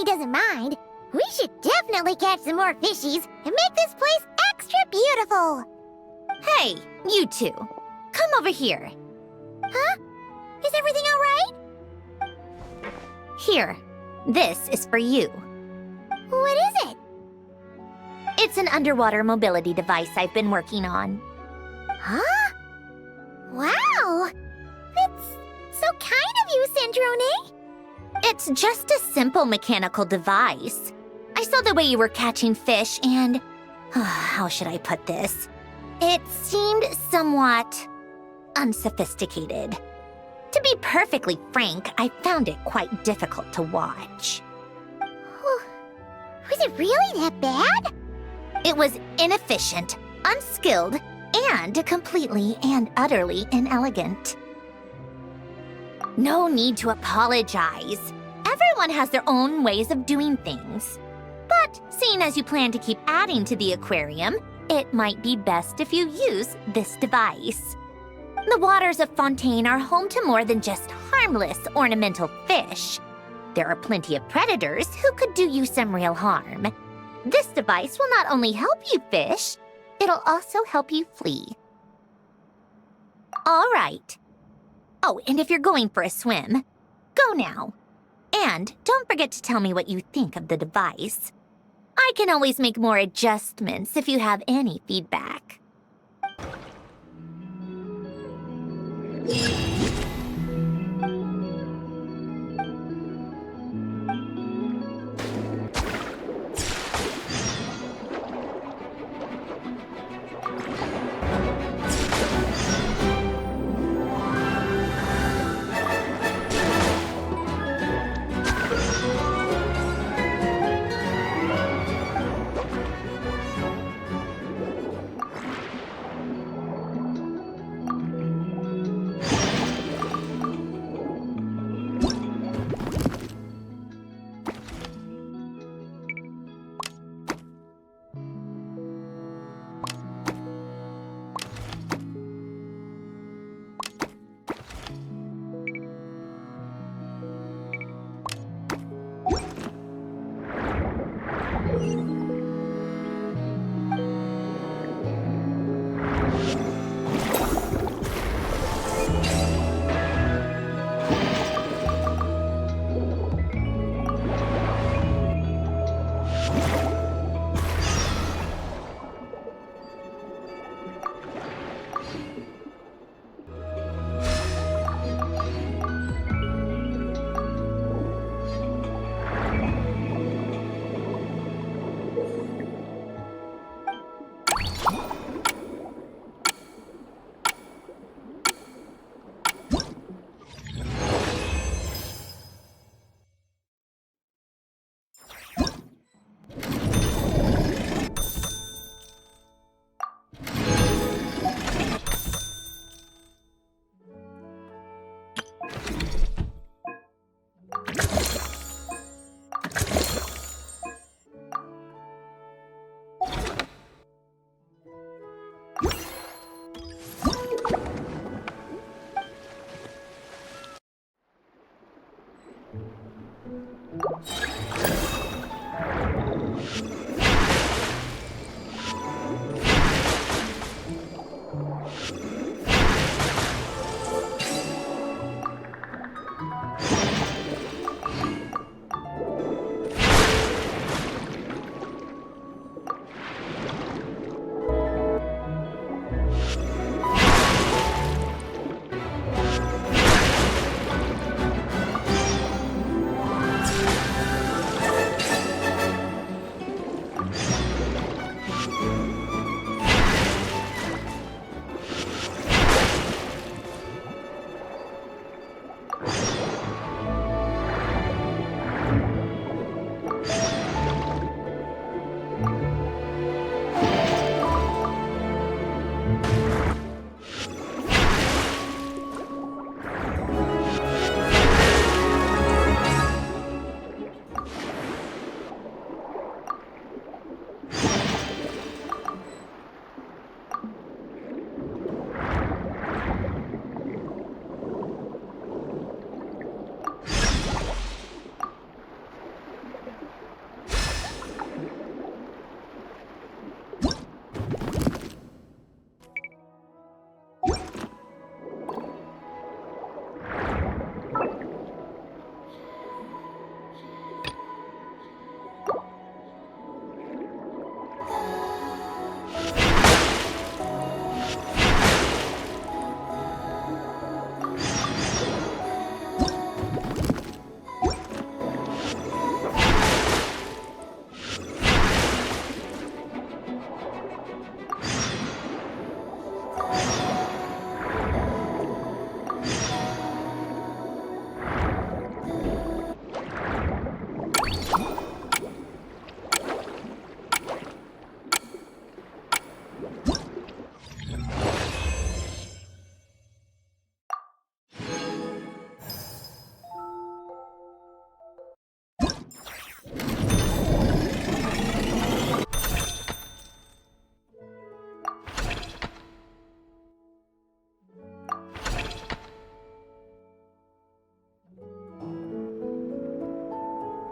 Johnny doesn't mind, we should definitely catch some more fishies and make this place extra beautiful. Hey, you two. Come over here. Huh? Is everything all right? Here. This is for you. What is it? It's an underwater mobility device I've been working on. Huh? Wow! It's so kind of you, Cendrone. It's just a simple mechanical device. I saw the way you were catching fish and... how should I put this? It seemed somewhat unsophisticated. To be perfectly frank, I found it quite difficult to watch. Was it really that bad? It was inefficient, unskilled, and completely and utterly inelegant. No need to apologize. Everyone has their own ways of doing things. But seeing as you plan to keep adding to the aquarium, it might be best if you use this device. The waters of Fontaine are home to more than just harmless ornamental fish. There are plenty of predators who could do you some real harm. This device will not only help you fish, it'll also help you flee. All right. Oh, and if you're going for a swim, go now. And don't forget to tell me what you think of the device. I can always make more adjustments if you have any feedback.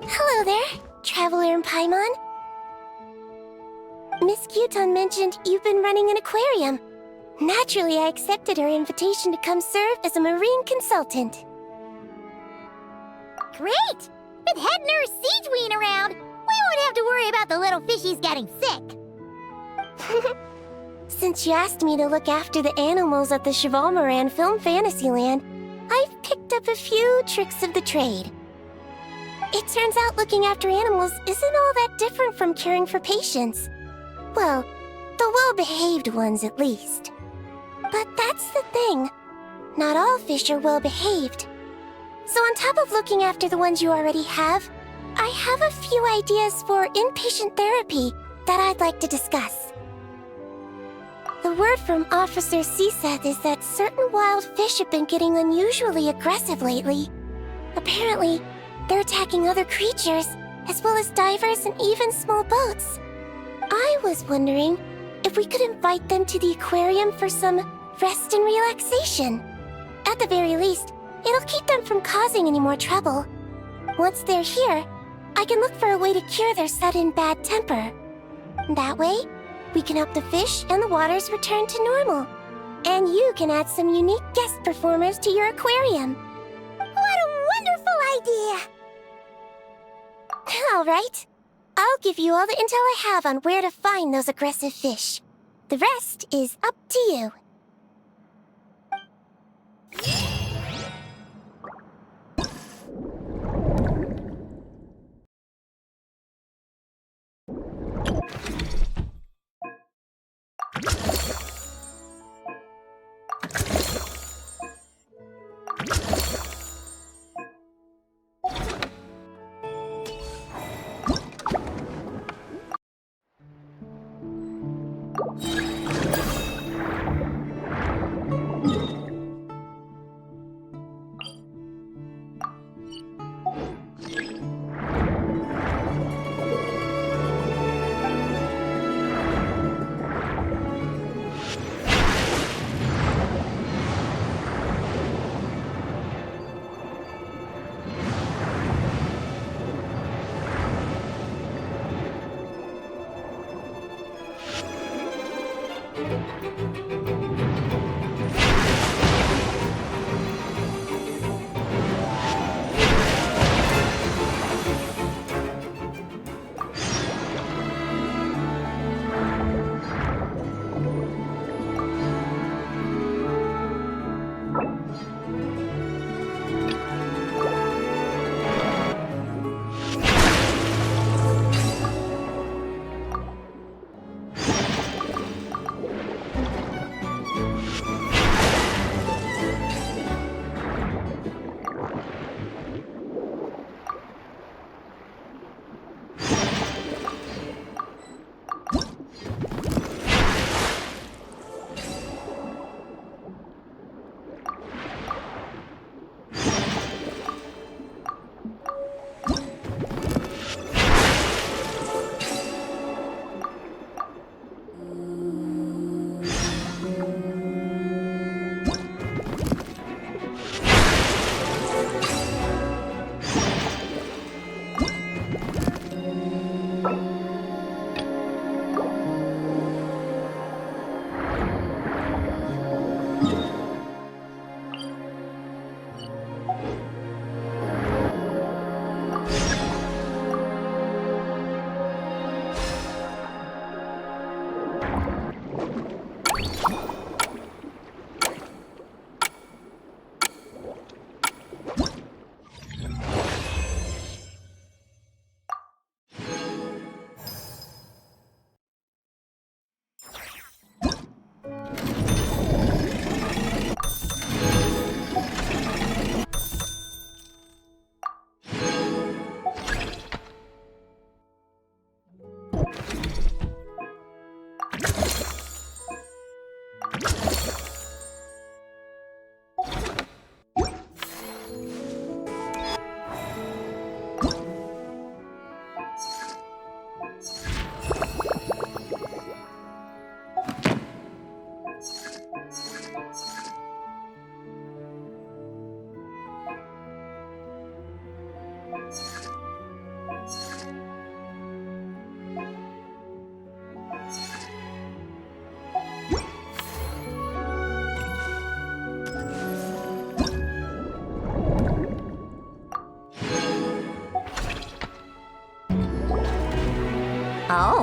Hello there, Traveler in Paimon. Miss Kyuton mentioned you've been running an aquarium. Naturally, I accepted her invitation to come serve as a marine consultant. Great! With head nurse Siegeween around, we won't have to worry about the little fishies getting sick. Since you asked me to look after the animals at the Chevalmoran Film Fantasyland, I've picked up a few tricks of the trade. It turns out looking after animals isn't all that different from caring for patients. Well, the well-behaved ones at least. But that's the thing. Not all fish are well-behaved. So on top of looking after the ones you already have, I have a few ideas for inpatient therapy that I'd like to discuss. The word from Officer Siseth is that certain wild fish have been getting unusually aggressive lately. Apparently, they're attacking other creatures, as well as divers and even small boats. I was wondering if we could invite them to the aquarium for some rest and relaxation. At the very least, it'll keep them from causing any more trouble. Once they're here, I can look for a way to cure their sudden bad temper. That way, we can help the fish and the waters return to normal. And you can add some unique guest performers to your aquarium. What a wonderful idea! All right. I'll give you all the intel I have on where to find those aggressive fish. The rest is up to you.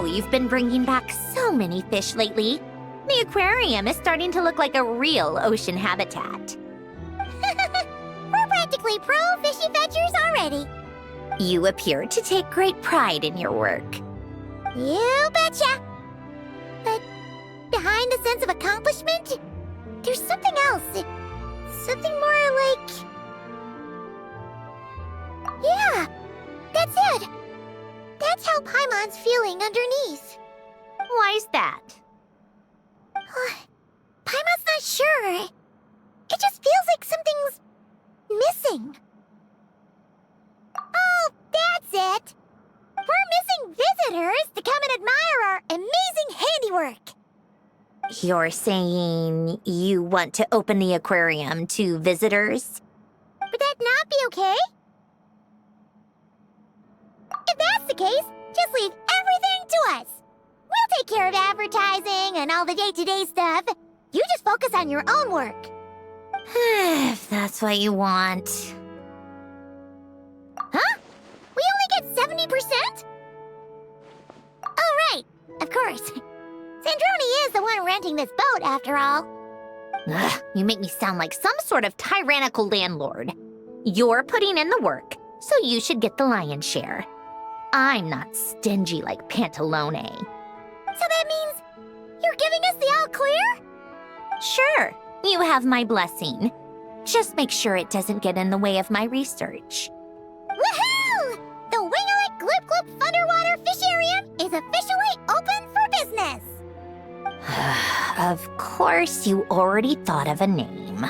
you've been bringing back so many fish lately. The aquarium is starting to look like a real ocean habitat. We're practically pro fishy fetchers already. You appear to take great pride in your work. You betcha. But behind the sense of accomplishment, there's something else. Something more like... Yeah, that's it. That's how Paimon's feeling underneath. Why's that? Paimon's not sure. It just feels like something's missing. Oh, that's it. We're missing visitors to come and admire our amazing handiwork. You're saying you want to open the aquarium to visitors? Would that not be okay? If that's the case, just leave everything to us. We'll take care of advertising and all the day-to-day stuff. You just focus on your own work. If that's what you want. Huh? We only get 70%? Oh, right. Of course. Sandroni is the one renting this boat, after all. Ugh, you make me sound like some sort of tyrannical landlord. You're putting in the work, so you should get the lion's share. I'm not stingy like Pantalone. So that means you're giving us the all clear? Sure, you have my blessing. Just make sure it doesn't get in the way of my research. Woohoo! The Winglet Gloop Gloop Underwater Fisharium is officially open for business! Of course, you already thought of a name.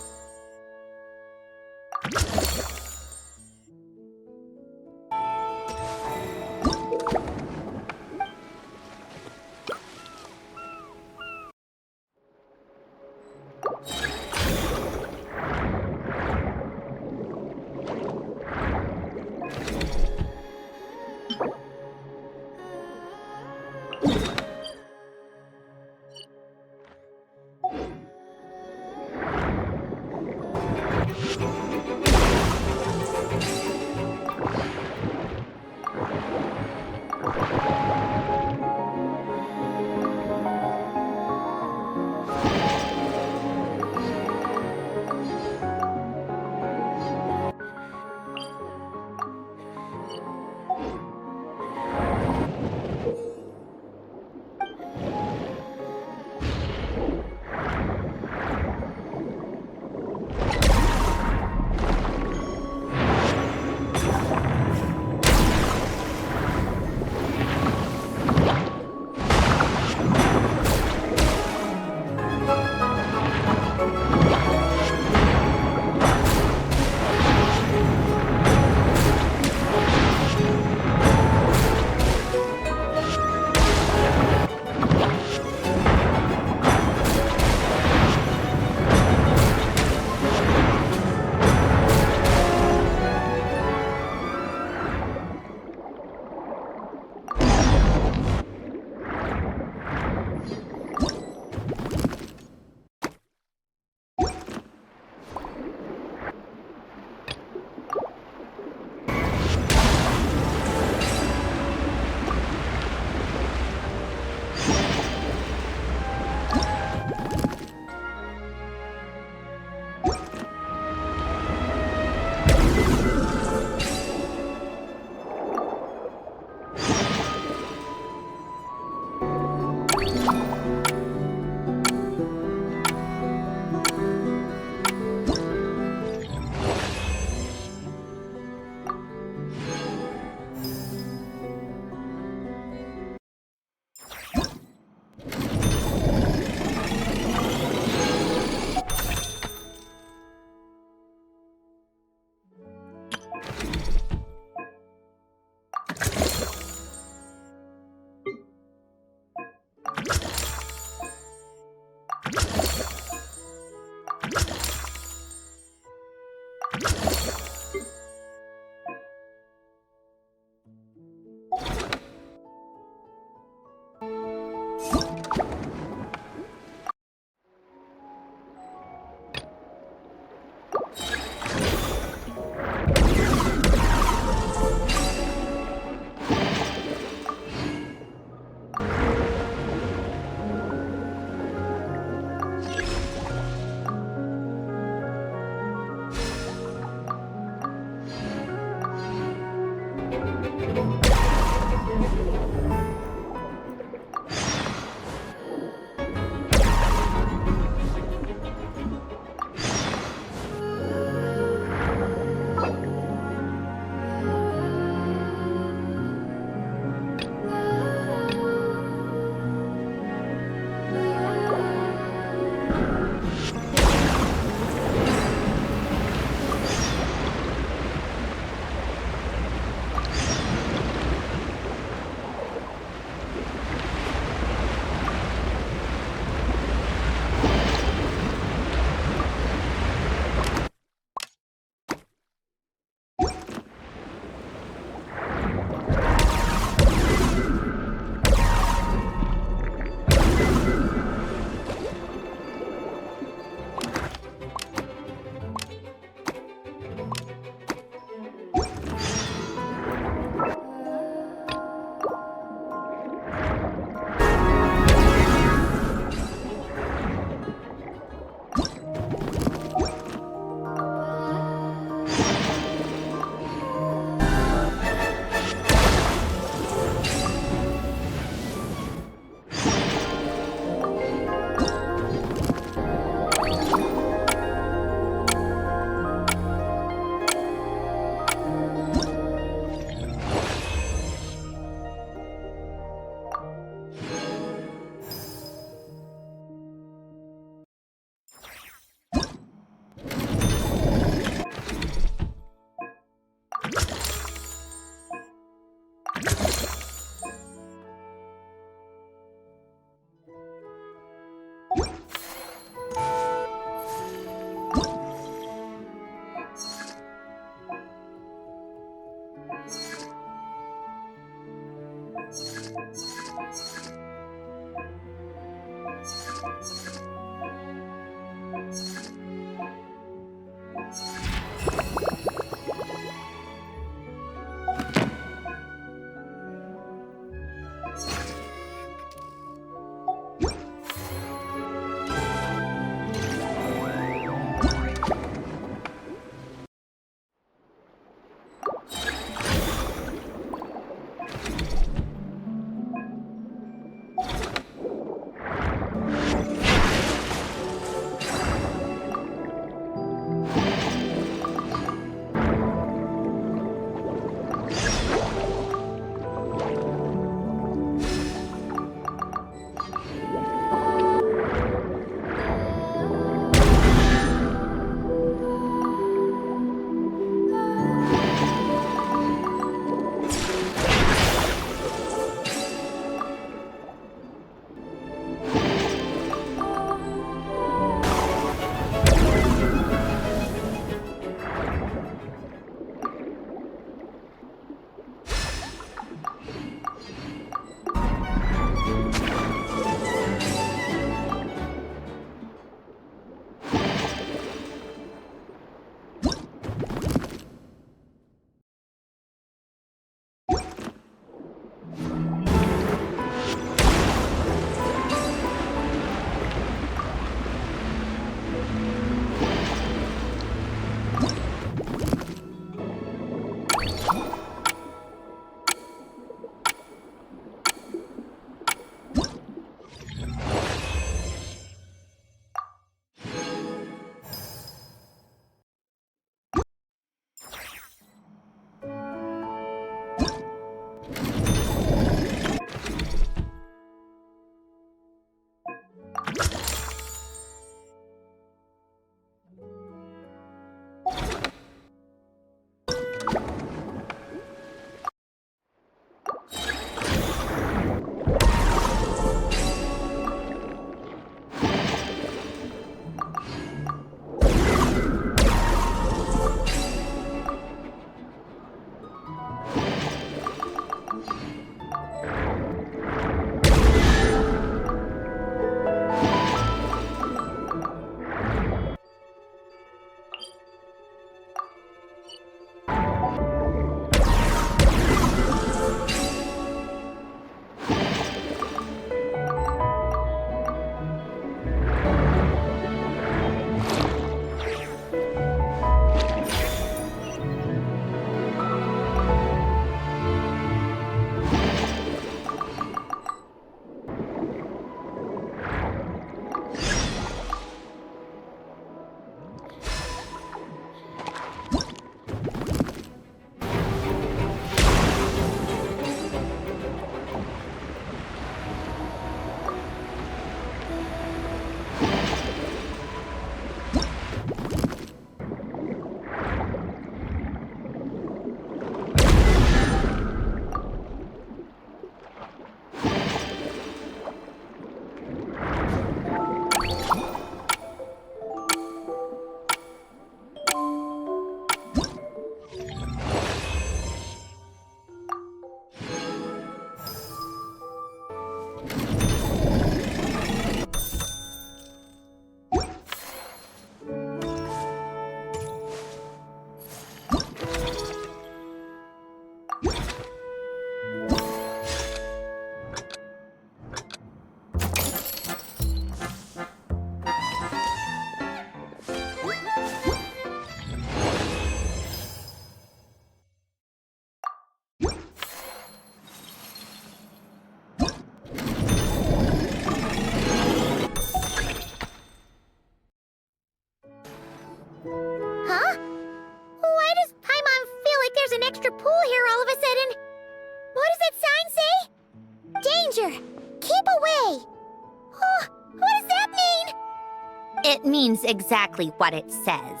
It means exactly what it says.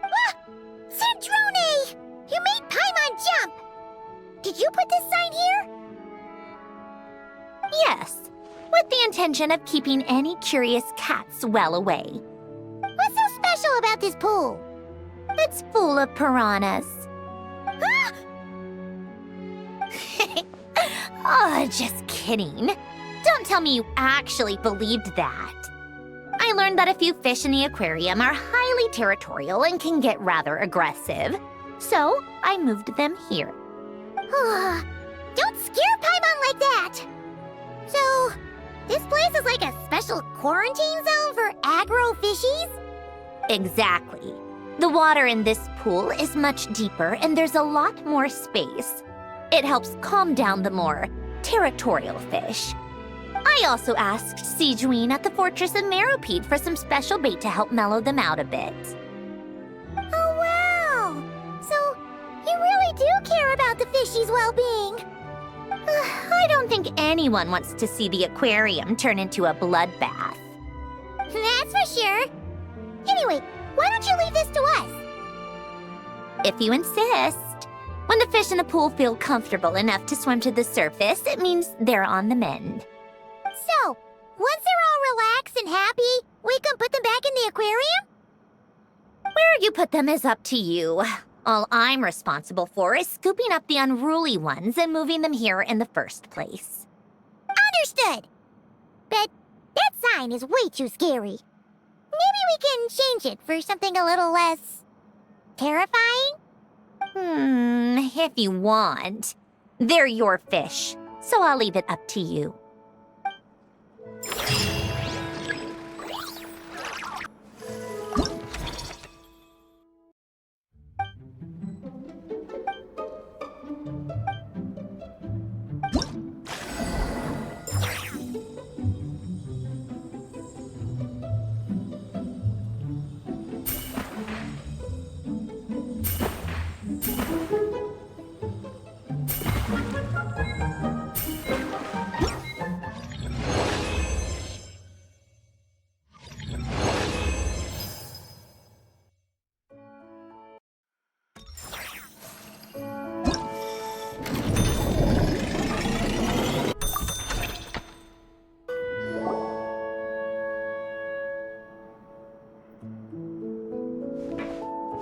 Ah! Cedrone! You made Paimon jump! Did you put this sign here? Yes, with the intention of keeping any curious cats well away. What's so special about this pool? It's full of piranhas. Ah! Oh, just kidding. Don't tell me you actually believed that. I learned that a few fish in the aquarium are highly territorial and can get rather aggressive. So, I moved them here. Don't scare Paimon like that! So, this place is like a special quarantine zone for aggro fishies? Exactly. The water in this pool is much deeper and there's a lot more space. It helps calm down the more territorial fish. I also asked Sigewine at the Fortress of Meropide for some special bait to help mellow them out a bit. Oh, wow! So, you really do care about the fishies' well-being. I don't think anyone wants to see the aquarium turn into a bloodbath. That's for sure. Anyway, why don't you leave this to us? If you insist. When the fish in the pool feel comfortable enough to swim to the surface, it means they're on the mend. So, once they're all relaxed and happy, we can put them back in the aquarium? Where you put them is up to you. All I'm responsible for is scooping up the unruly ones and moving them here in the first place. Understood. But that sign is way too scary. Maybe we can change it for something a little less terrifying? If you want. They're your fish, so I'll leave it up to you.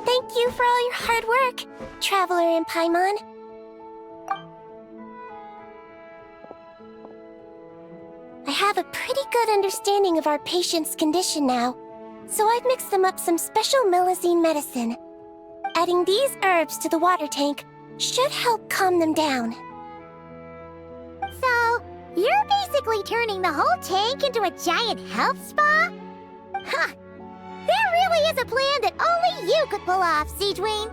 Thank you for all your hard work, Traveler and Paimon. I have a pretty good understanding of our patient's condition now, so I've mixed them up some special Melazine medicine. Adding these herbs to the water tank should help calm them down. So, you're basically turning the whole tank into a giant health spa? Huh! That really is a plan that only you could pull off, Sigewine.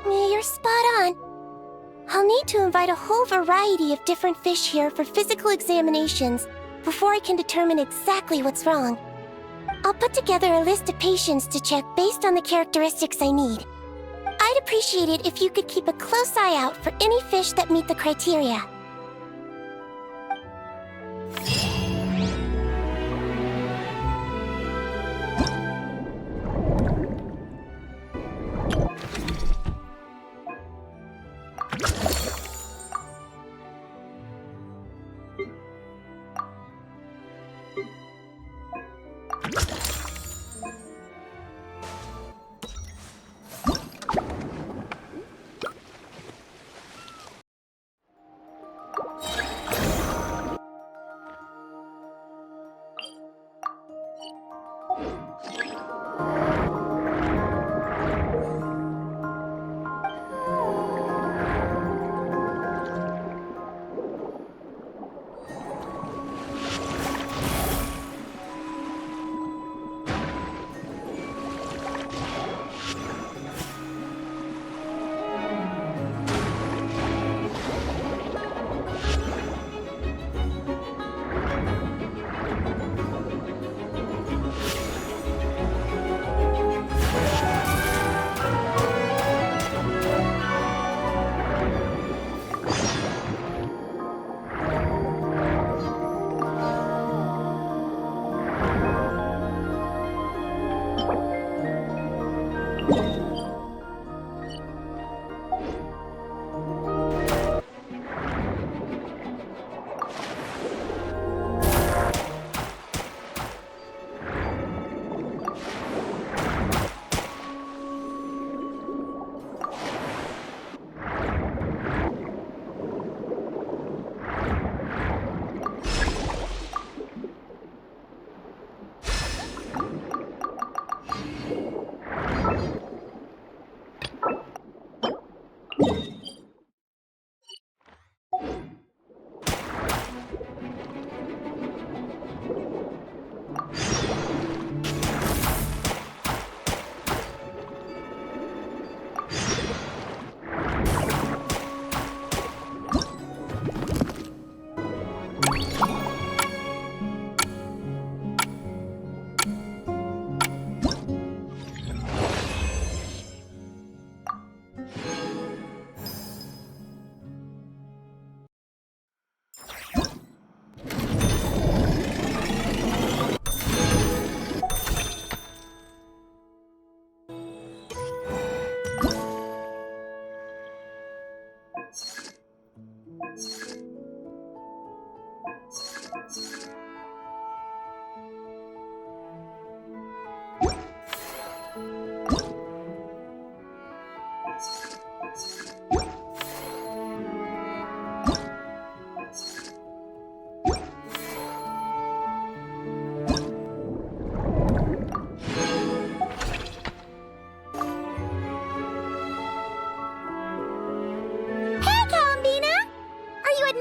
You're spot on. I'll need to invite a whole variety of different fish here for physical examinations before I can determine exactly what's wrong. I'll put together a list of patients to check based on the characteristics I need. I'd appreciate it if you could keep a close eye out for any fish that meet the criteria.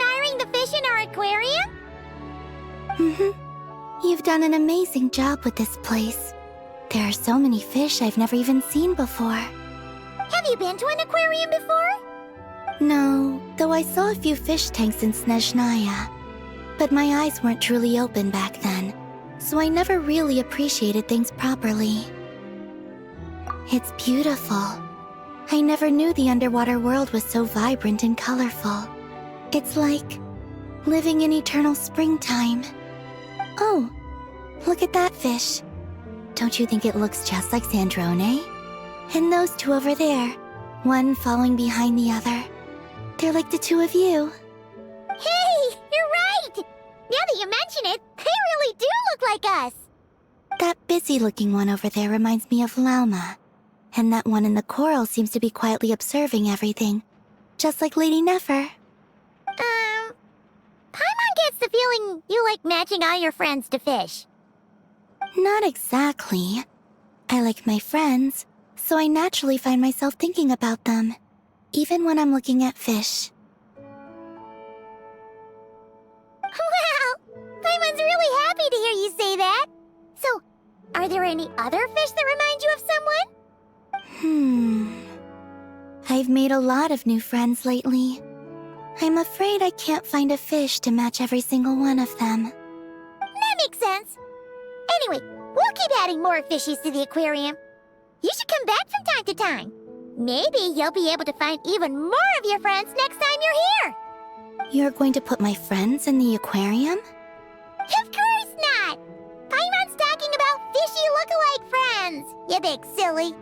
admiring the fish in our aquarium? You've done an amazing job with this place. There are so many fish I've never even seen before. Have you been to an aquarium before? No, though I saw a few fish tanks in Snezhnaya. But my eyes weren't truly open back then, so I never really appreciated things properly. It's beautiful. I never knew the underwater world was so vibrant and colorful. It's like living in eternal springtime. Oh, look at that fish. Don't you think it looks just like Sandrone? And those two over there, one following behind the other. They're like the two of you. Hey, you're right! Now that you mention it, they really do look like us! That busy-looking one over there reminds me of Lauma. And that one in the coral seems to be quietly observing everything. Just like Lady Nefer. Paimon gets the feeling you like matching all your friends to fish. Not exactly. I like my friends, so I naturally find myself thinking about them, even when I'm looking at fish. Wow! Paimon's really happy to hear you say that. So, are there any other fish that remind you of someone? I've made a lot of new friends lately. I'm afraid I can't find a fish to match every single one of them. That makes sense. Anyway, we'll keep adding more fishies to the aquarium. You should come back from time to time. Maybe you'll be able to find even more of your friends next time you're here. You're going to put my friends in the aquarium? Of course not! Paimon's talking about fishy look-alike friends, you big silly.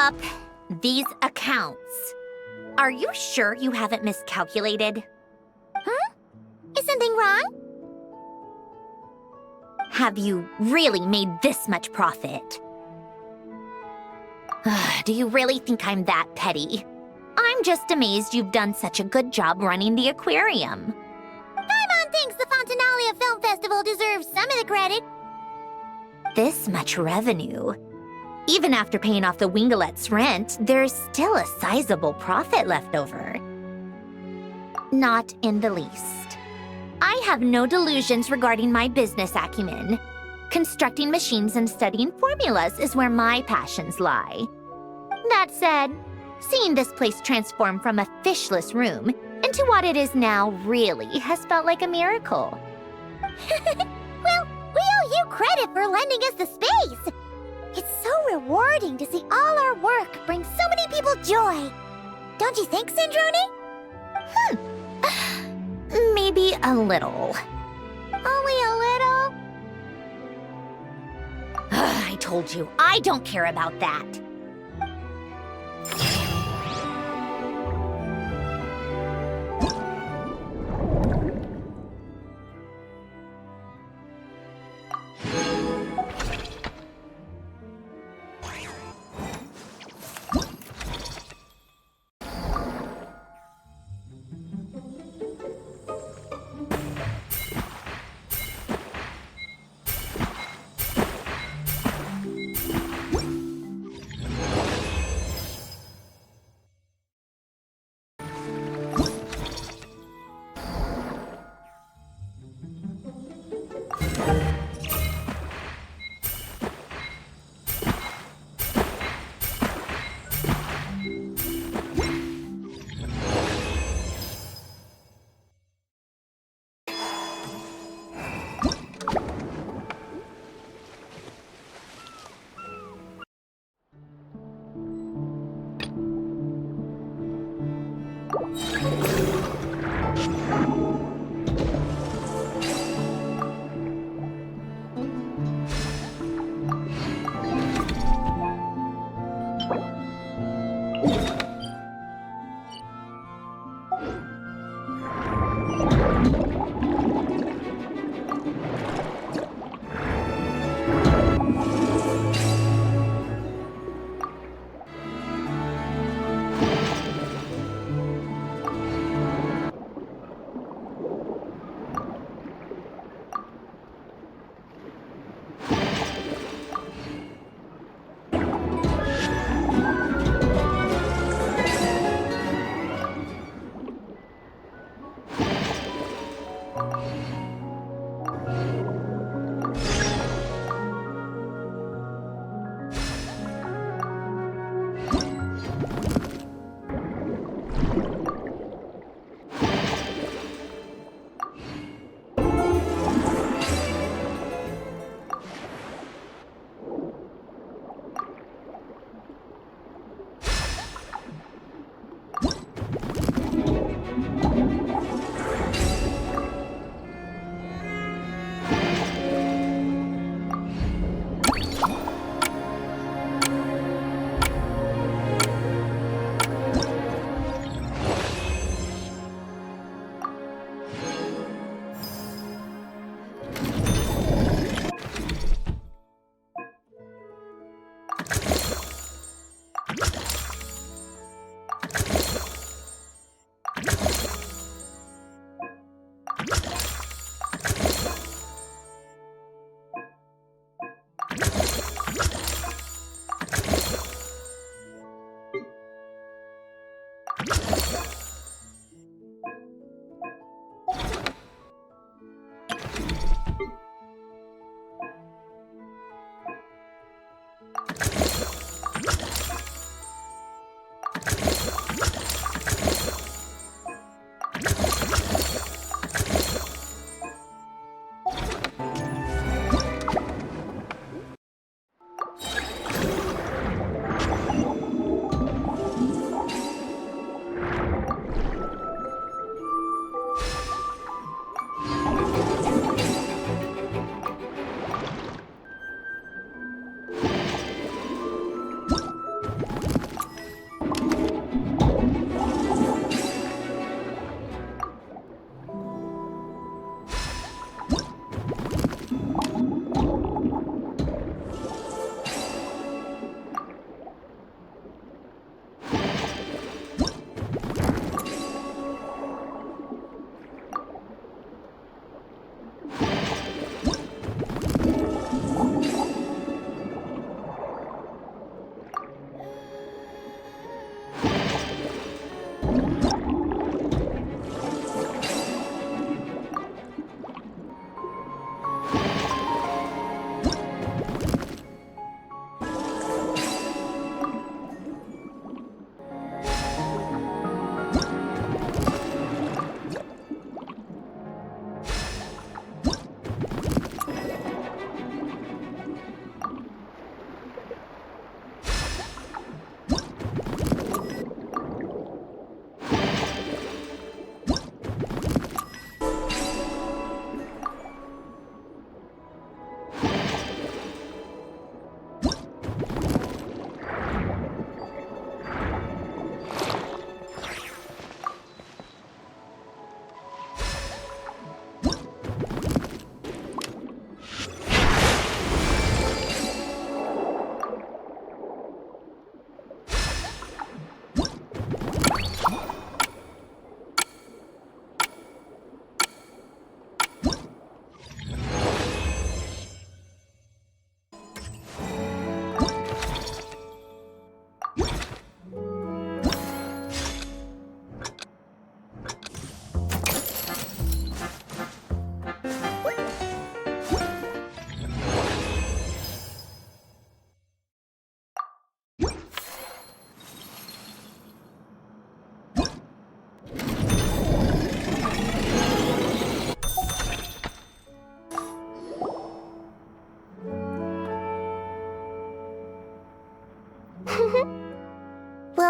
up these accounts. Are you sure you haven't miscalculated? Huh? Is something wrong? Have you really made this much profit? Do you really think I'm that petty? I'm just amazed you've done such a good job running the aquarium. Paimon thinks the Fontinalia Film Festival deserves some of the credit. This much revenue. Even after paying off the Wingalet's rent, there's still a sizable profit left over. Not in the least. I have no delusions regarding my business acumen. Constructing machines and studying formulas is where my passions lie. That said, seeing this place transform from a fishless room into what it is now really has felt like a miracle. Well, we owe you credit for lending us the space. It's so rewarding to see all our work bring so many people joy. Don't you think, Sandrone? Maybe a little. Only a little? I told you, I don't care about that.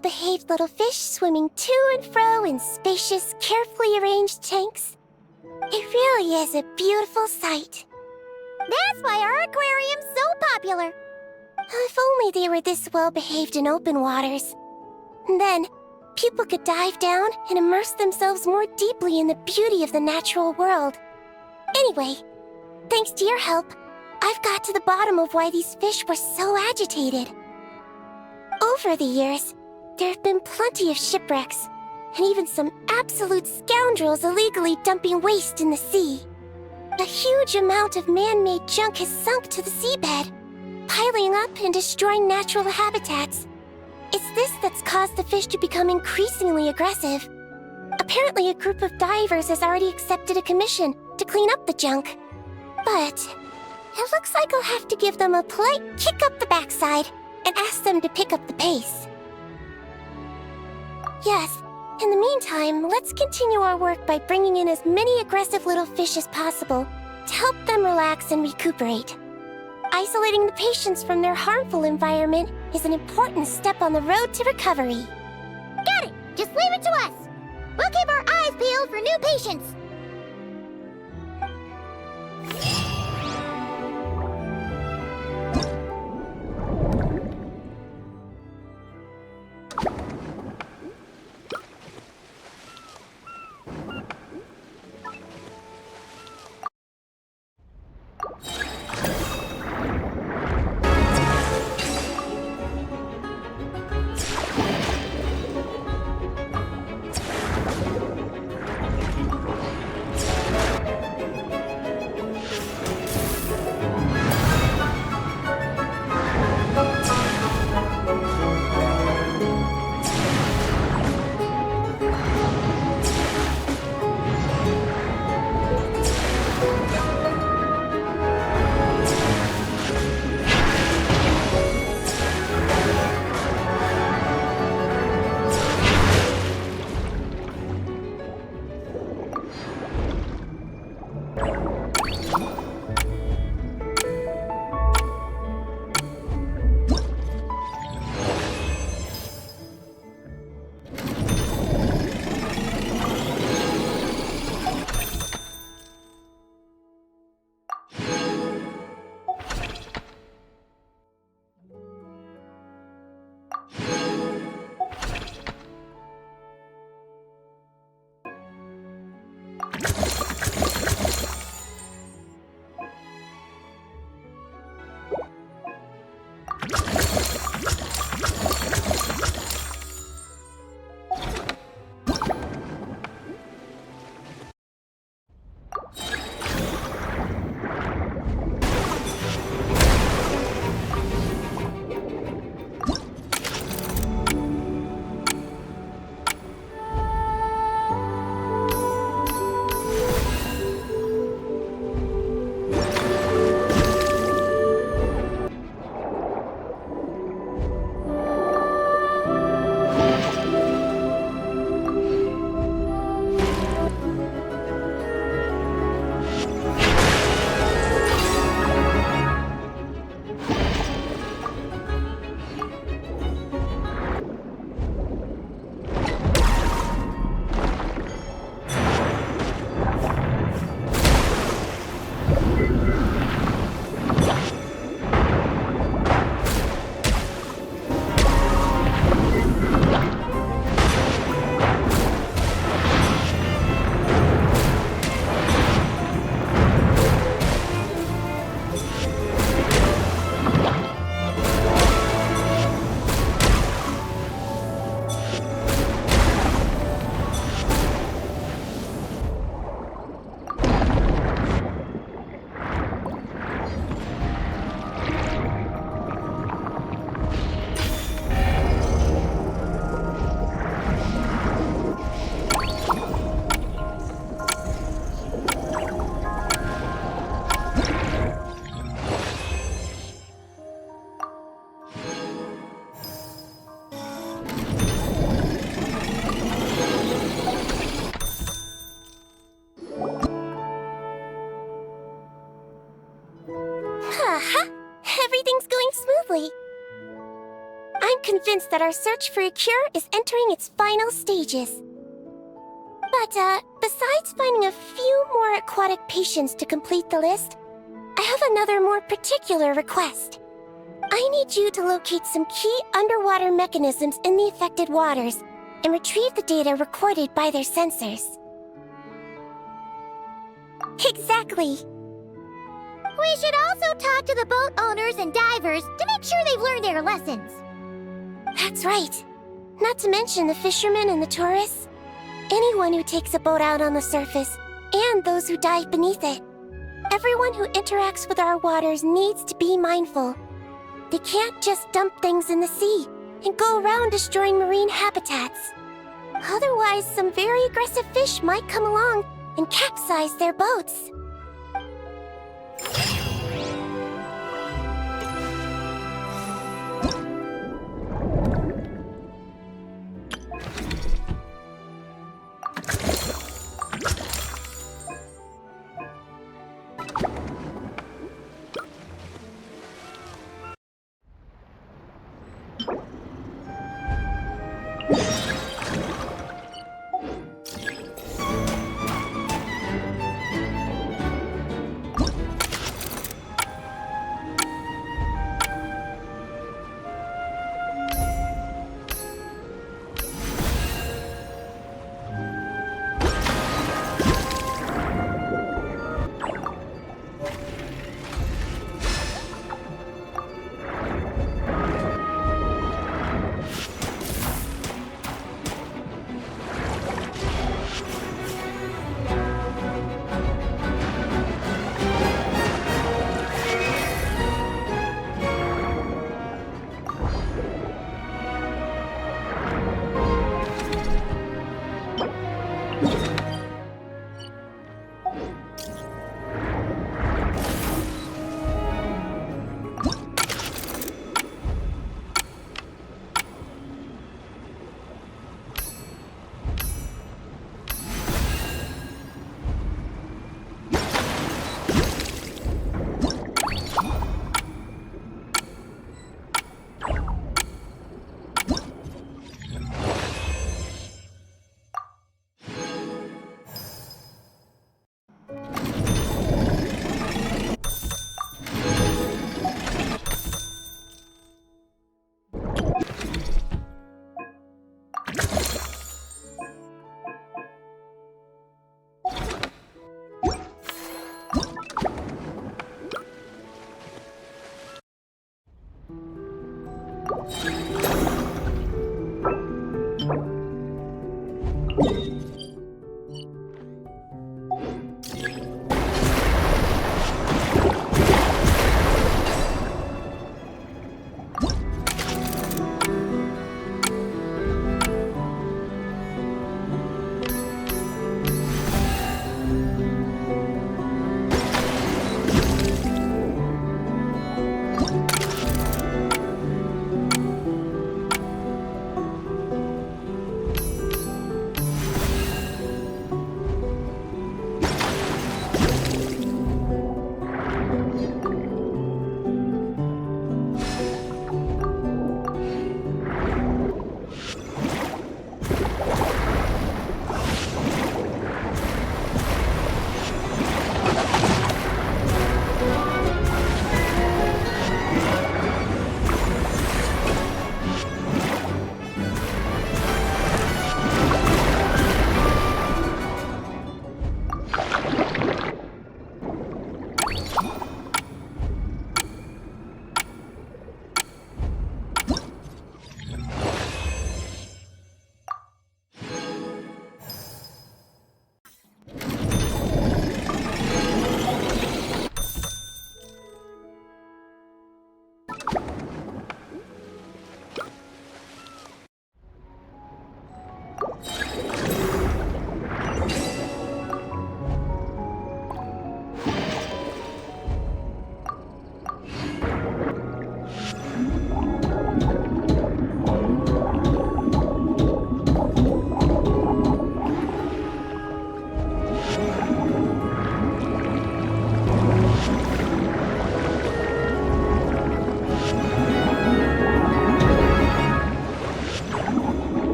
well-behaved little fish swimming to and fro in spacious, carefully arranged tanks. It really is a beautiful sight. That's why our aquarium's so popular. If only they were this well-behaved in open waters. Then, people could dive down and immerse themselves more deeply in the beauty of the natural world. Anyway, thanks to your help, I've got to the bottom of why these fish were so agitated. Over the years, there have been plenty of shipwrecks, and even some absolute scoundrels illegally dumping waste in the sea. A huge amount of man-made junk has sunk to the seabed, piling up and destroying natural habitats. It's this that's caused the fish to become increasingly aggressive. Apparently, a group of divers has already accepted a commission to clean up the junk. But it looks like I'll have to give them a polite kick up the backside and ask them to pick up the pace. Yes, in the meantime, let's continue our work by bringing in as many aggressive little fish as possible to help them relax and recuperate. Isolating the patients from their harmful environment is an important step on the road to recovery. Got it! Just leave it to us! We'll keep our eyes peeled for new patients! convinced that our search for a cure is entering its final stages. But, besides finding a few more aquatic patients to complete the list, I have another more particular request. I need you to locate some key underwater mechanisms in the affected waters and retrieve the data recorded by their sensors. Exactly. We should also talk to the boat owners and divers to make sure they've learned their lessons. That's right. Not to mention the fishermen and the tourists. Anyone who takes a boat out on the surface, and those who dive beneath it. Everyone who interacts with our waters needs to be mindful. They can't just dump things in the sea and go around destroying marine habitats. Otherwise, some very aggressive fish might come along and capsize their boats.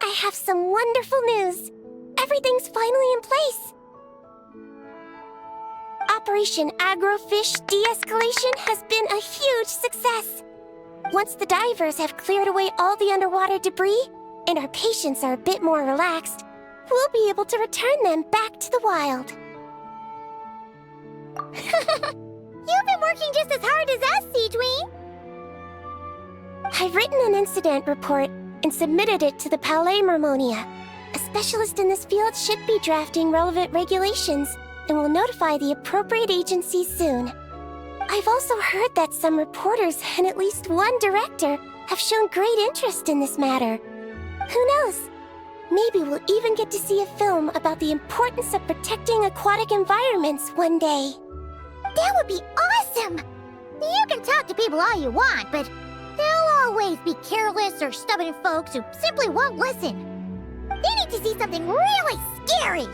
I have some wonderful news. Everything's finally in place. Operation Agrofish De-Escalation has been a huge success. Once the divers have cleared away all the underwater debris, and our patients are a bit more relaxed, we'll be able to return them back to the wild. You've been working just as hard as us, Siegeween. I've written an incident report and submitted it to the Palais Mermonia. A specialist in this field should be drafting relevant regulations and will notify the appropriate agencies soon. I've also heard that some reporters and at least one director have shown great interest in this matter. Who knows? Maybe we'll even get to see a film about the importance of protecting aquatic environments one day. That would be awesome! You can talk to people all you want, but there'll always be careless or stubborn folks who simply won't listen. They need to see something really scary.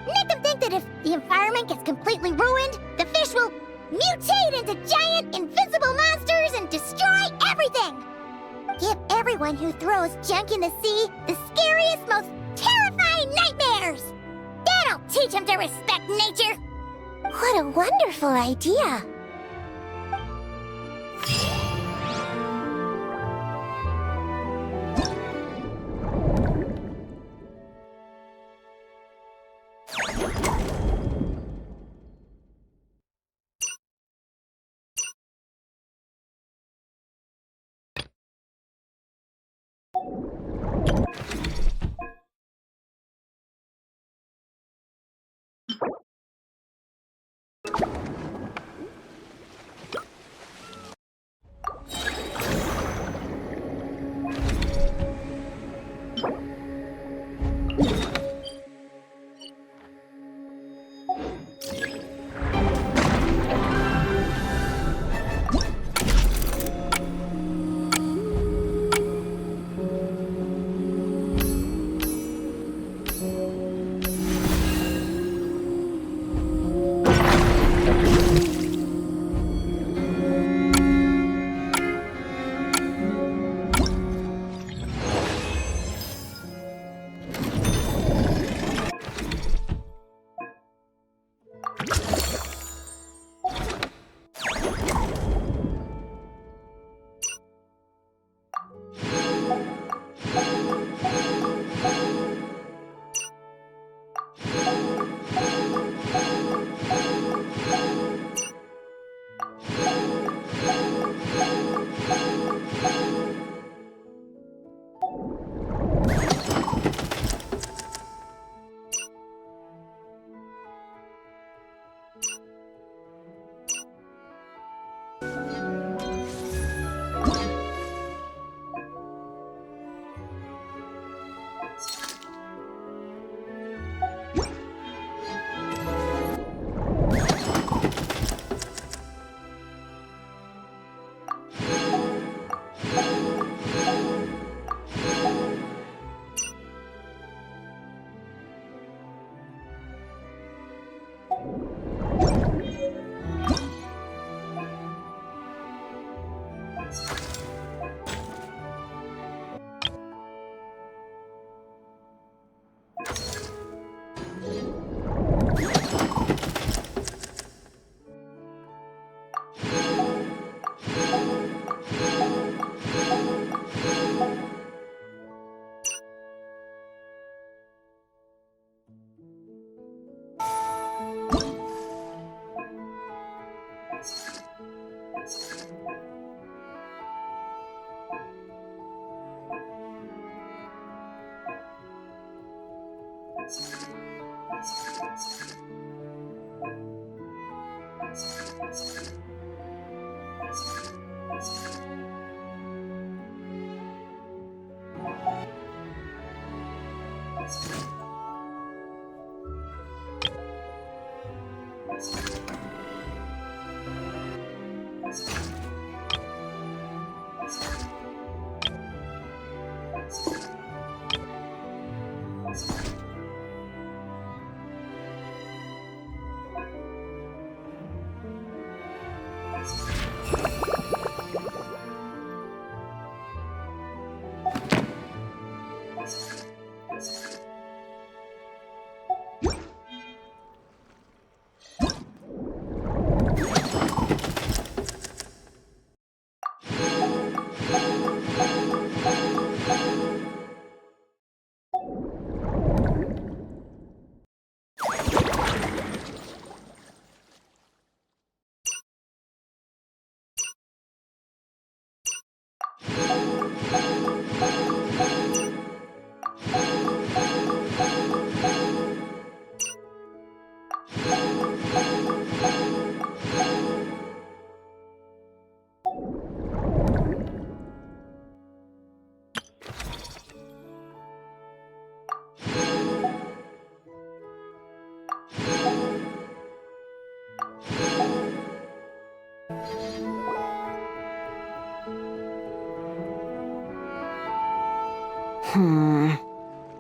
Make them think that if the environment gets completely ruined, the fish will mutate into giant, invincible monsters and destroy everything! Give everyone who throws junk in the sea the scariest, most terrifying nightmares! That'll teach them to respect nature! What a wonderful idea!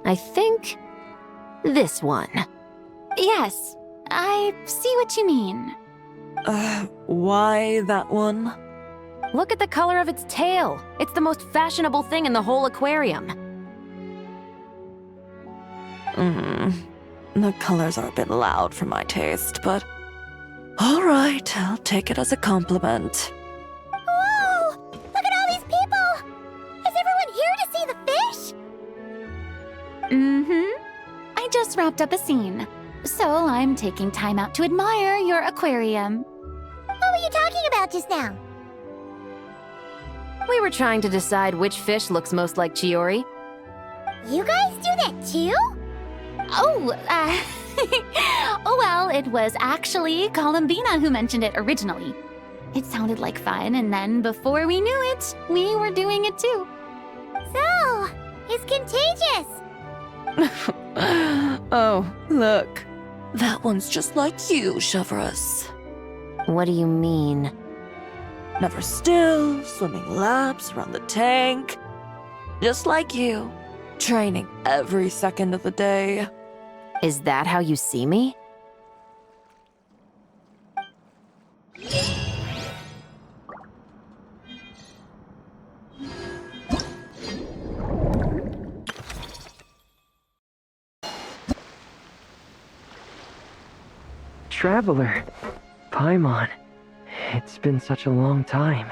I think this one. Yes, I see what you mean. Why that one? Look at the color of its tail. It's the most fashionable thing in the whole aquarium. The colors are a bit loud for my taste, but... Alright, I'll take it as a compliment. Whoa! Look at all these people! Is everyone here to see the fish? I just wrapped up a scene, so I'm taking time out to admire your aquarium. What were you talking about just now? We were trying to decide which fish looks most like Chiori. You guys do that too? Oh, oh well, it was actually Columbina who mentioned it originally. It sounded like fun, and then before we knew it, we were doing it too. So, it's contagious. Oh, look. That one's just like you, Chevreuse. What do you mean? Never still, swimming laps around the tank. Just like you. Training every second of the day. Is that how you see me? Traveler, Paimon, it's been such a long time.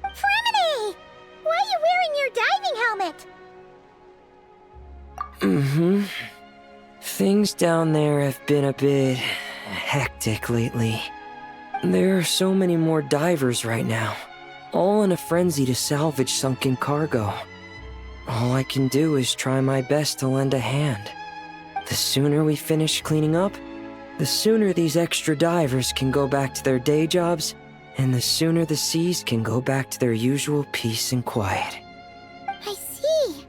Fremini! Why are you wearing your diving helmet? Things down there have been a bit hectic lately. There are so many more divers right now, all in a frenzy to salvage sunken cargo. All I can do is try my best to lend a hand. The sooner we finish cleaning up, the sooner these extra divers can go back to their day jobs, and the sooner the seas can go back to their usual peace and quiet. I see.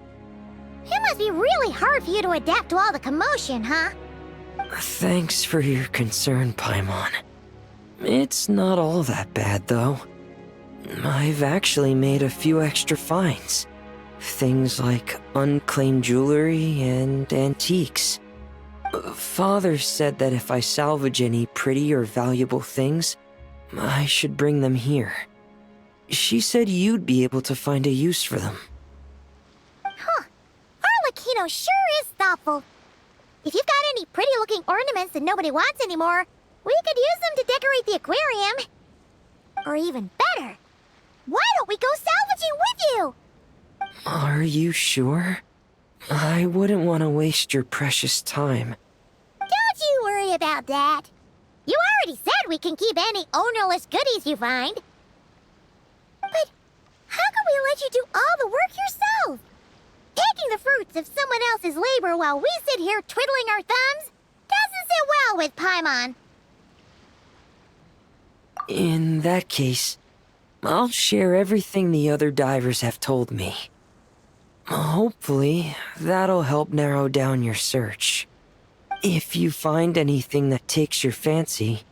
It must be really hard for you to adapt to all the commotion, huh? Thanks for your concern, Paimon. It's not all that bad, though. I've actually made a few extra finds. Things like unclaimed jewelry and antiques. Father said that if I salvage any pretty or valuable things, I should bring them here. She said you'd be able to find a use for them. Huh. Arlecchino sure is thoughtful. If you've got any pretty-looking ornaments that nobody wants anymore, we could use them to decorate the aquarium. Or even better, why don't we go salvaging with you? Are you sure? I wouldn't want to waste your precious time. Don't you worry about that. You already said we can keep any ownerless goodies you find. But how can we let you do all the work yourself? Taking the fruits of someone else's labor while we sit here twiddling our thumbs doesn't sit well with Paimon. In that case, I'll share everything the other divers have told me. Hopefully, that'll help narrow down your search. If you find anything that takes your fancy,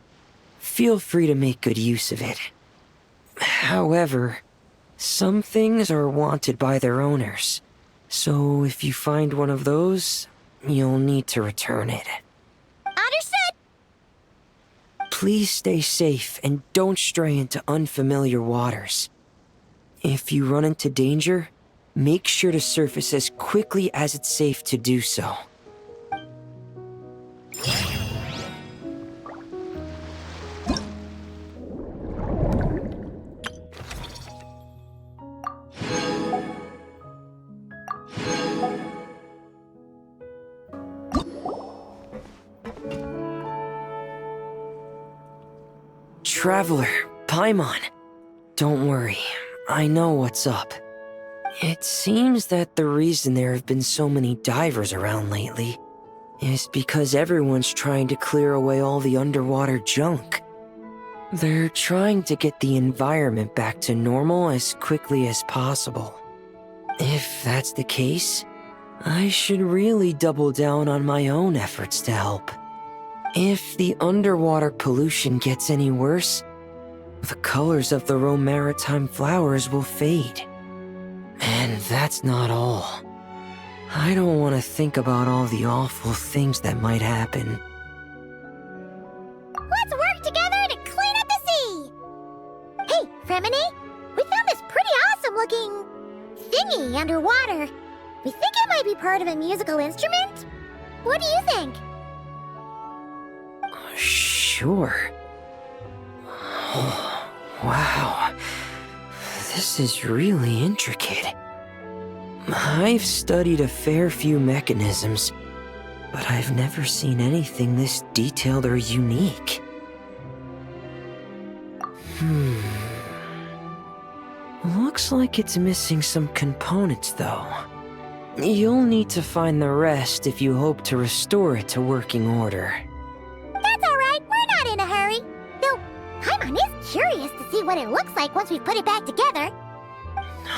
feel free to make good use of it. However, some things are wanted by their owners, so if you find one of those, you'll need to return it. Understood! Please stay safe and don't stray into unfamiliar waters. If you run into danger, make sure to surface as quickly as it's safe to do so. Traveler, Paimon, don't worry, I know what's up. It seems that the reason there have been so many divers around lately is because everyone's trying to clear away all the underwater junk. They're trying to get the environment back to normal as quickly as possible. If that's the case, I should really double down on my own efforts to help. If the underwater pollution gets any worse, the colors of the Rome maritime flowers will fade. And that's not all. I don't want to think about all the awful things that might happen. Let's work together to clean up the sea! Hey, Fremini, we found this pretty awesome-looking thingy underwater. We think it might be part of a musical instrument. What do you think? Sure. Oh, wow. This is really intricate. I've studied a fair few mechanisms, but I've never seen anything this detailed or unique. Looks like it's missing some components, though. You'll need to find the rest if you hope to restore it to working order. That's all right. We're not in a hurry. Though, Paimon is curious to see what it looks like once we put it back together.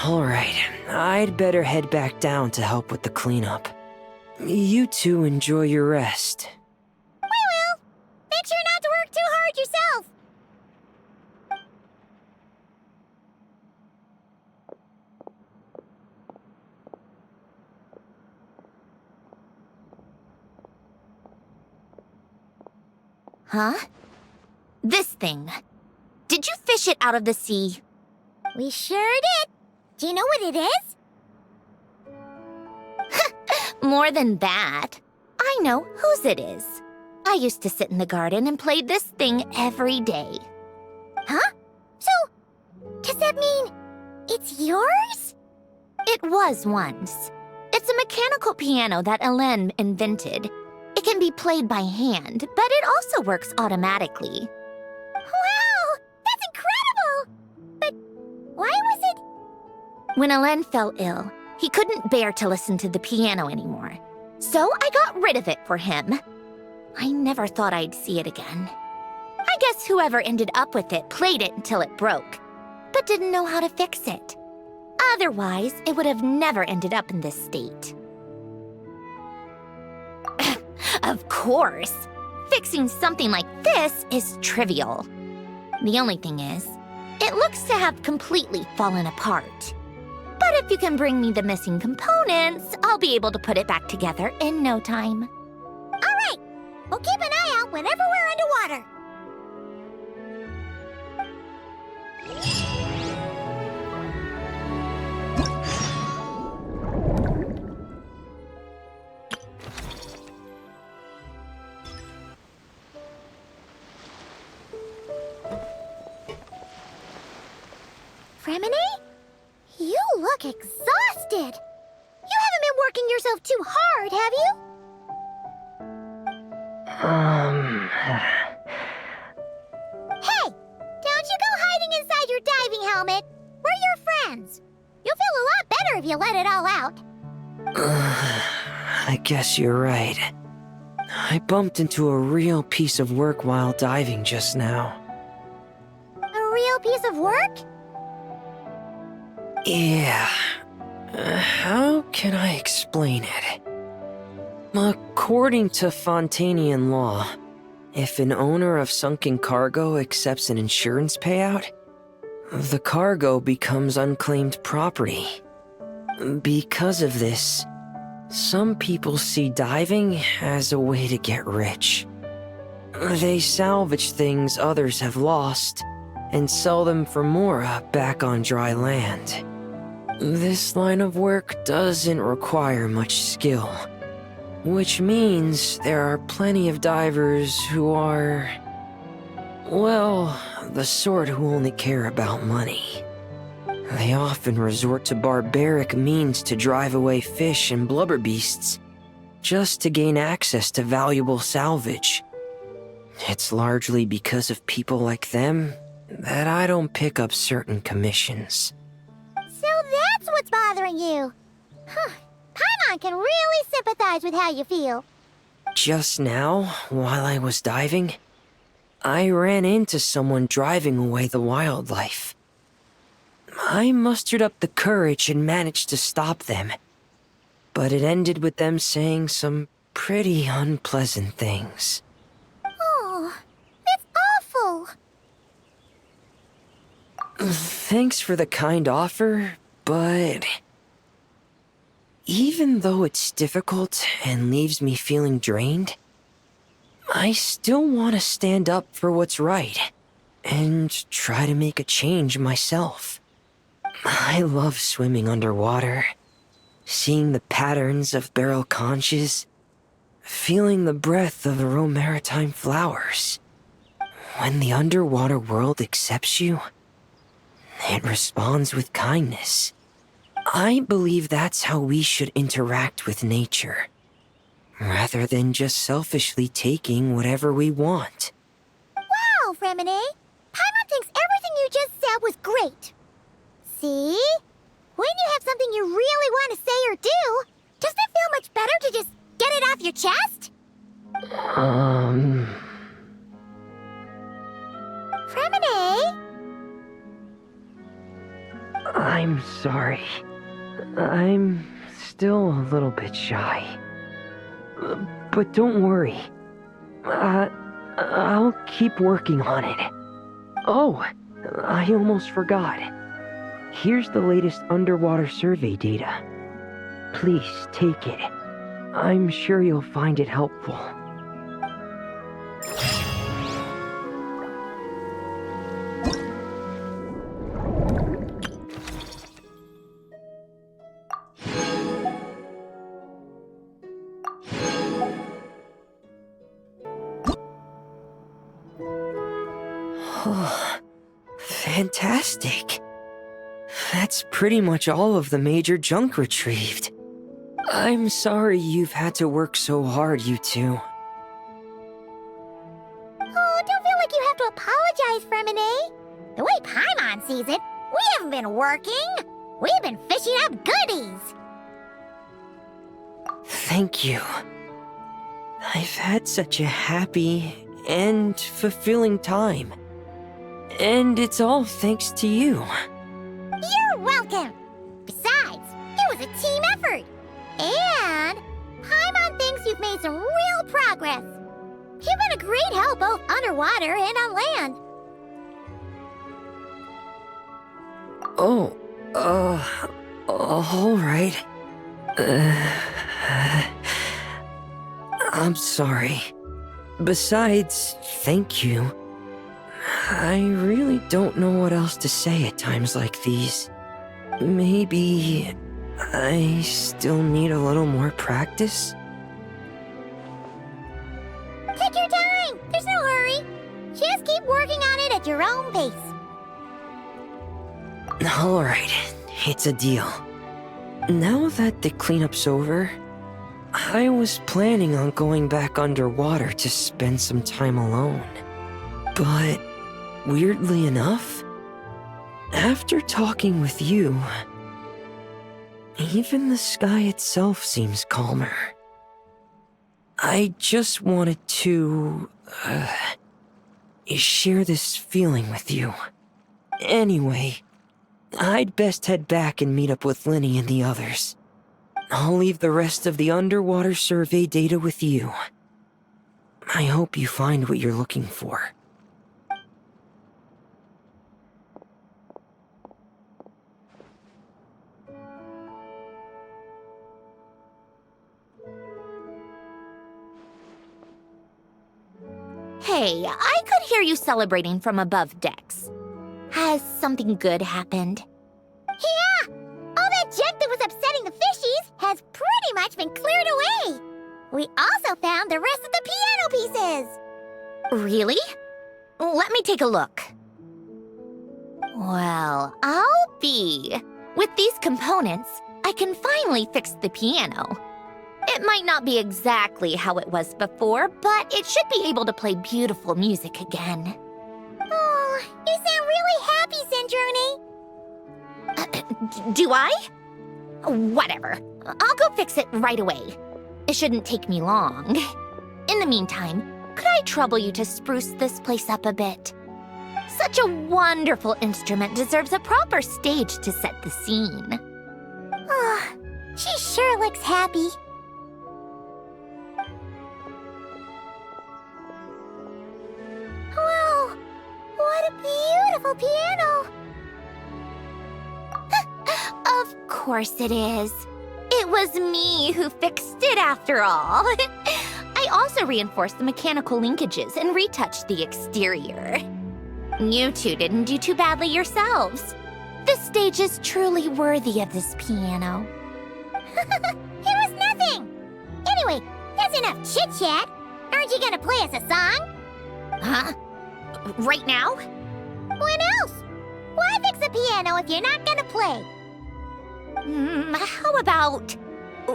Alright, I'd better head back down to help with the cleanup. You two enjoy your rest. We will. Make sure not to work too hard yourself. Huh? This thing. Did you fish it out of the sea? We sure did. Do you know what it is? More than that. I know whose it is. I used to sit in the garden and play this thing every day. Huh? So, does that mean it's yours? It was once. It's a mechanical piano that Hélène invented. It can be played by hand, but it also works automatically. Wow! That's incredible! But why was it... When Hélène fell ill, he couldn't bear to listen to the piano anymore. So I got rid of it for him. I never thought I'd see it again. I guess whoever ended up with it played it until it broke, but didn't know how to fix it. Otherwise, it would have never ended up in this state. Of course! Fixing something like this is trivial. The only thing is, it looks to have completely fallen apart. But if you can bring me the missing components, I'll be able to put it back together in no time. All right. We'll keep an eye out whenever we're underwater. Fremini? You look exhausted. You haven't been working yourself too hard, have you? Hey! Don't you go hiding inside your diving helmet. We're your friends. You'll feel a lot better if you let it all out. I guess you're right. I bumped into a real piece of work while diving just now. A real piece of work? Yeah. How can I explain it? According to Fontanian law, if an owner of sunken cargo accepts an insurance payout, the cargo becomes unclaimed property. Because of this, some people see diving as a way to get rich. They salvage things others have lost and sell them for more back on dry land. This line of work doesn't require much skill, which means there are plenty of divers who are, well, the sort who only care about money. They often resort to barbaric means to drive away fish and blubber beasts, just to gain access to valuable salvage. It's largely because of people like them that I don't pick up certain commissions. So that's what's bothering you. Huh. Paimon can really sympathize with how you feel. Just now, while I was diving, I ran into someone driving away the wildlife. I mustered up the courage and managed to stop them, but it ended with them saying some pretty unpleasant things. Oh, that's awful. Thanks for the kind offer, but even though it's difficult and leaves me feeling drained, I still want to stand up for what's right and try to make a change myself. I love swimming underwater, seeing the patterns of barrel conches, feeling the breath of the maritime flowers. When the underwater world accepts you, it responds with kindness. I believe that's how we should interact with nature, rather than just selfishly taking whatever we want. Wow, Remine! Paimon thinks everything you just said was great. See? When you have something you really want to say or do, doesn't it feel much better to just get it off your chest? Remine? I'm sorry. I'm still a little bit shy. But don't worry. I'll keep working on it. Oh, I almost forgot. Here's the latest underwater survey data. Please take it. I'm sure you'll find it helpful. Oh, fantastic. That's pretty much all of the major junk retrieved. I'm sorry you've had to work so hard, you two. Oh, don't feel like you have to apologize, Remine. The way Paimon sees it, we haven't been working. We've been fishing up goodies. Thank you. I've had such a happy and fulfilling time. And it's all thanks to you. You're welcome. Besides, it was a team effort. And Paimon thinks you've made some real progress. You've been a great help both underwater and on land. Oh, all right. I'm sorry. Besides, thank you. I really don't know what else to say at times like these. Maybe I still need a little more practice? Take your time. There's no hurry. Just keep working on it at your own pace. All right, it's a deal. Now that the cleanup's over, I was planning on going back underwater to spend some time alone. But weirdly enough, after talking with you, even the sky itself seems calmer. I just wanted to share this feeling with you. Anyway, I'd best head back and meet up with Linny and the others. I'll leave the rest of the underwater survey data with you. I hope you find what you're looking for. Hey, I could hear you celebrating from above decks. Has something good happened? Yeah! All that junk that was upsetting the fishies has pretty much been cleared away. We also found the rest of the piano pieces. Really? Let me take a look. Well, I'll be. With these components, I can finally fix the piano. It might not be exactly how it was before, but it should be able to play beautiful music again. Oh, you sound really happy, Sandrone. Do I? Whatever. I'll go fix it right away. It shouldn't take me long. In the meantime, could I trouble you to spruce this place up a bit? Such a wonderful instrument deserves a proper stage to set the scene. Oh, she sure looks happy. Whoa! What a beautiful piano! Of course it is. It It was me who fixed it after all. I also reinforced the mechanical linkages and retouched the exterior. You two didn't do too badly yourselves. This stage is truly worthy of this piano. It was nothing! Anyway, that's enough chit-chat. Aren't you gonna play us a song? Huh? Right now? When else? Why fix a piano if you're not gonna play? How about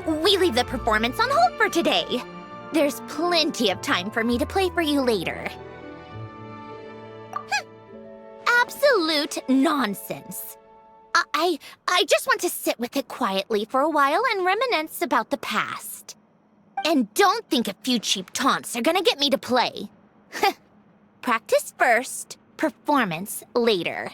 we leave the performance on hold for today? There's plenty of time for me to play for you later. Absolute nonsense. I just want to sit with it quietly for a while and reminisce about the past. And don't think a few cheap taunts are gonna get me to play. Practice first, performance later.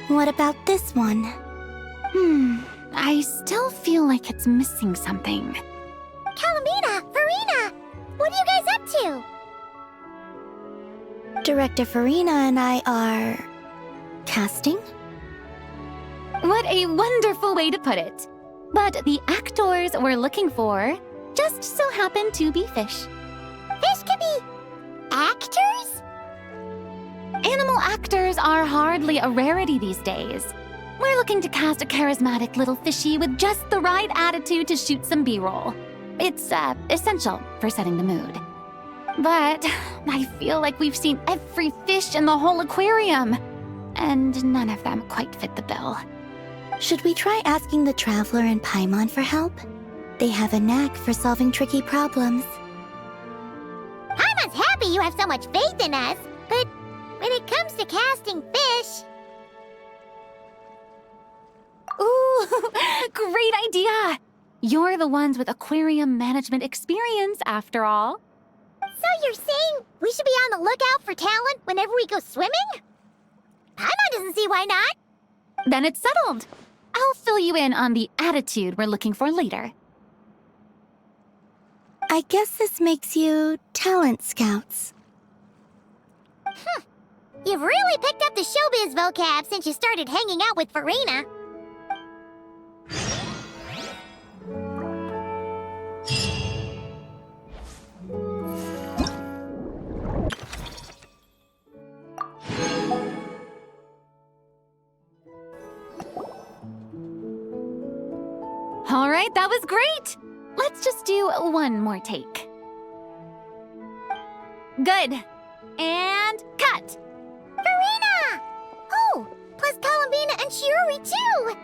What about this one? I still feel like it's missing something. Kalamina, Farina, what are you guys up to? Director Farina and I are... casting? What a wonderful way to put it. But the actors we're looking for just so happen to be fish. Fish could be actors? Animal actors are hardly a rarity these days. We're looking to cast a charismatic little fishy with just the right attitude to shoot some B-roll. It's essential for setting the mood. But I feel like we've seen every fish in the whole aquarium, and none of them quite fit the bill. Should we try asking the Traveler and Paimon for help? They have a knack for solving tricky problems. Paimon's happy you have so much faith in us, but when it comes to casting fish... Ooh, great idea! You're the ones with aquarium management experience, after all. So you're saying we should be on the lookout for talent whenever we go swimming? Paimon doesn't see why not. Then it's settled. I'll fill you in on the attitude we're looking for later. I guess this makes you talent scouts. You've really picked up the showbiz vocab since you started hanging out with Farina. All right, that was great. Let's just do one more take. Good. And cut. Farina! Oh, plus Kalamina and Shiori too!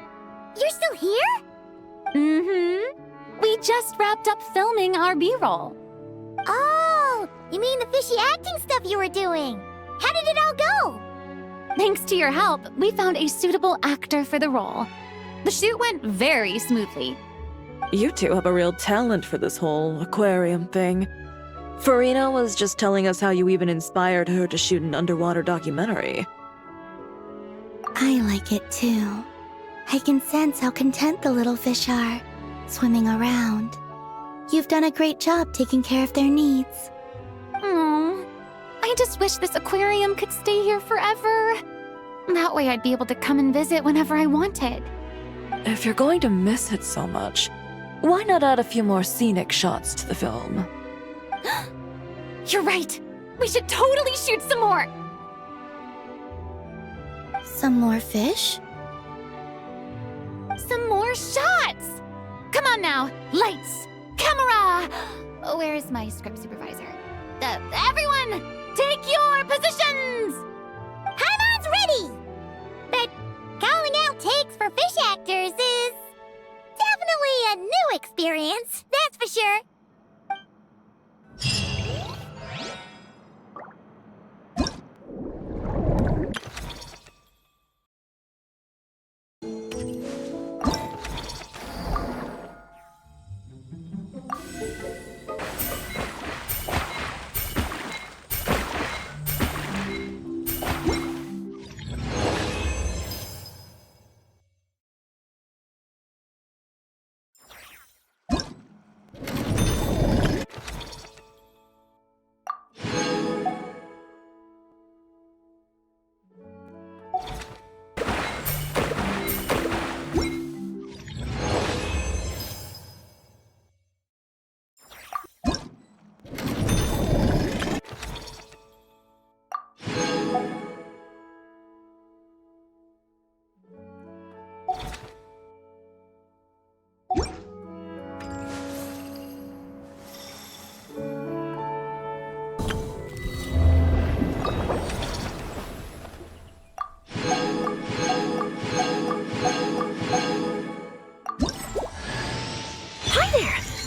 You're still here? Mm-hmm. We just wrapped up filming our B-roll. Oh, you mean the fishy acting stuff you were doing? How did it all go? Thanks to your help, we found a suitable actor for the role. The shoot went very smoothly. You two have a real talent for this whole aquarium thing. Farina was just telling us how you even inspired her to shoot an underwater documentary. I like it too. I can sense how content the little fish are, swimming around. You've done a great job taking care of their needs. Aww. I just wish this aquarium could stay here forever. That way I'd be able to come and visit whenever I wanted. If you're going to miss it so much, why not add a few more scenic shots to the film? You're right. We should totally shoot some more. Some more fish? Some more shots. Come on now. Lights. Camera. Where's my script supervisor? Everyone, take your positions. Paimon's ready! But calling out takes for fish actors is definitely a new experience, that's for sure.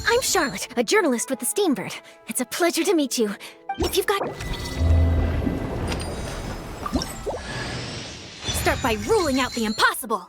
I'm Charlotte, a journalist with the Steambird. It's a pleasure to meet you. If you've got... Start by ruling out the impossible.